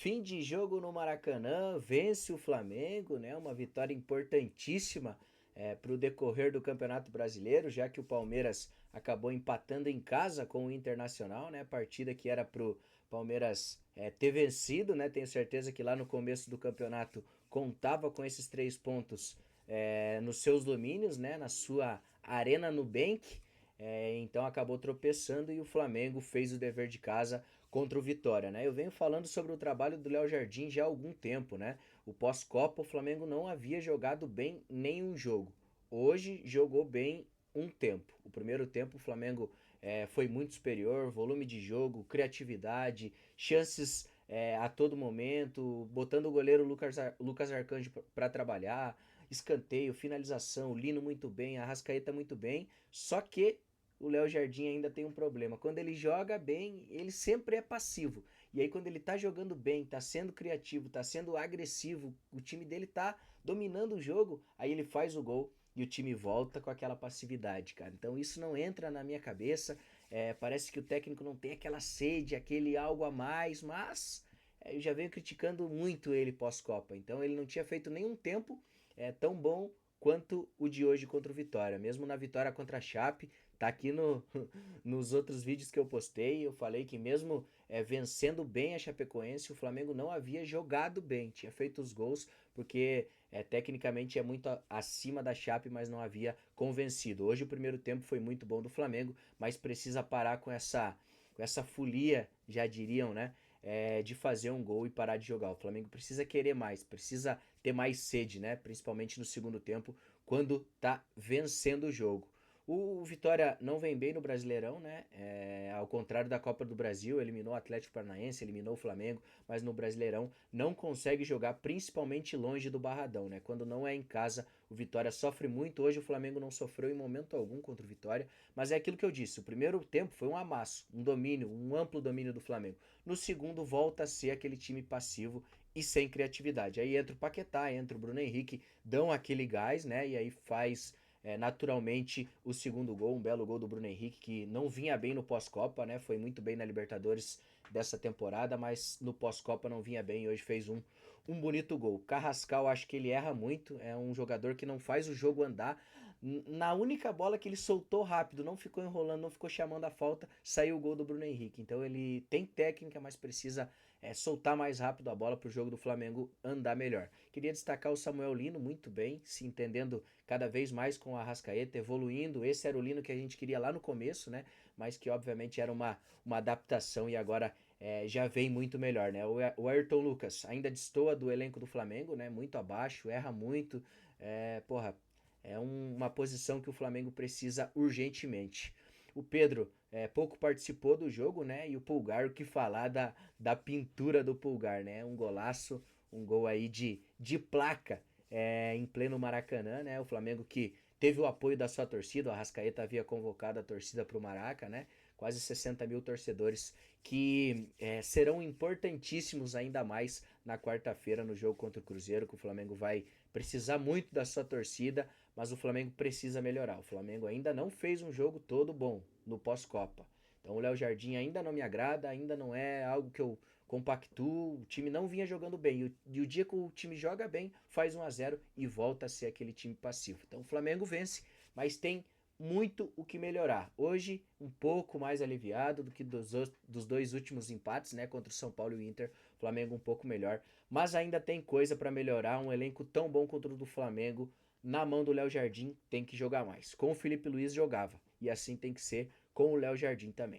Fim de jogo no Maracanã, vence o Flamengo, né? Uma vitória importantíssima para o decorrer do Campeonato Brasileiro, já que o Palmeiras acabou empatando em casa com o Internacional, né? Partida que era para o Palmeiras ter vencido, né? Tenho certeza que lá no começo do campeonato contava com esses 3 pontos nos seus domínios, né? Na sua Arena Nubank. Então acabou tropeçando e o Flamengo fez o dever de casa contra o Vitória, né? Eu venho falando sobre o trabalho do Léo Jardim já há algum tempo, né? O pós-Copa, o Flamengo não havia jogado bem nenhum jogo. Hoje jogou bem um tempo. O primeiro tempo o Flamengo foi muito superior, volume de jogo, criatividade, chances a todo momento, botando o goleiro Lucas Arcanjo para trabalhar, escanteio, finalização, Lino muito bem, Arrascaeta muito bem, só que o Léo Jardim ainda tem um problema. Quando ele joga bem, ele sempre é passivo. E aí quando ele tá jogando bem, tá sendo criativo, tá sendo agressivo, o time dele tá dominando o jogo, aí ele faz o gol e o time volta com aquela passividade, cara. Então isso não entra na minha cabeça. Parece que o técnico não tem aquela sede, aquele algo a mais, mas eu já venho criticando muito ele pós-Copa. Então ele não tinha feito nenhum tempo tão bom quanto o de hoje contra o Vitória. Mesmo na vitória contra a Chape, tá aqui nos outros vídeos que eu postei, eu falei que mesmo vencendo bem a Chapecoense, o Flamengo não havia jogado bem, tinha feito os gols, porque tecnicamente é muito acima da Chape, mas não havia convencido. Hoje o primeiro tempo foi muito bom do Flamengo, mas precisa parar com essa folia, já diriam, né? De fazer um gol e parar de jogar. O Flamengo precisa querer mais, precisa ter mais sede, né? Principalmente no segundo tempo, quando tá vencendo o jogo. O Vitória não vem bem no Brasileirão, né? Ao contrário da Copa do Brasil, eliminou o Atlético Paranaense, eliminou o Flamengo, mas no Brasileirão não consegue jogar, principalmente longe do Barradão, né? Quando não é em casa, o Vitória sofre muito. Hoje o Flamengo não sofreu em momento algum contra o Vitória, mas é aquilo que eu disse: o primeiro tempo foi um amasso, um domínio, um amplo domínio do Flamengo. No segundo, volta a ser aquele time passivo e sem criatividade. Aí entra o Paquetá, entra o Bruno Henrique, dão aquele gás, né? E aí faz naturalmente o segundo gol, um belo gol do Bruno Henrique, que não vinha bem no pós-Copa, né? Foi muito bem na Libertadores dessa temporada, mas no pós-Copa não vinha bem e hoje fez um bonito gol. Carrascal, acho que ele erra muito, é um jogador que não faz o jogo andar. Na única bola que ele soltou rápido, não ficou enrolando, não ficou chamando a falta, saiu o gol do Bruno Henrique. Então ele tem técnica, mas precisa soltar mais rápido a bola para o jogo do Flamengo andar melhor. Queria destacar o Samuel Lino muito bem, se entendendo cada vez mais com o Arrascaeta, evoluindo. Esse era o Lino que a gente queria lá no começo, né? Mas que obviamente era uma adaptação e agora já vem muito melhor, né? O Ayrton Lucas ainda destoa do elenco do Flamengo, né? Muito abaixo, erra muito. Porra, é uma posição que o Flamengo precisa urgentemente. O Pedro pouco participou do jogo, né? E o Pulgar, o que falar da pintura do Pulgar, né? Um golaço, um gol aí de placa em pleno Maracanã, né? O Flamengo que teve o apoio da sua torcida, o Arrascaeta havia convocado a torcida para o Maraca, né? Quase 60 mil torcedores que serão importantíssimos ainda mais na quarta-feira no jogo contra o Cruzeiro, que o Flamengo vai precisar muito da sua torcida, mas o Flamengo precisa melhorar. O Flamengo ainda não fez um jogo todo bom no pós-Copa. Então o Léo Jardim ainda não me agrada, ainda não é algo que eu compactuo. O time não vinha jogando bem. E o dia que o time joga bem, faz 1-0 e volta a ser aquele time passivo. Então o Flamengo vence, mas tem muito o que melhorar. Hoje, um pouco mais aliviado do que dos dois últimos empates, né? Contra o São Paulo e o Inter. O Flamengo um pouco melhor. Mas ainda tem coisa para melhorar. Um elenco tão bom contra o do Flamengo, na mão do Léo Jardim, tem que jogar mais. Com o Felipe Luiz jogava. E assim tem que ser com o Léo Jardim também.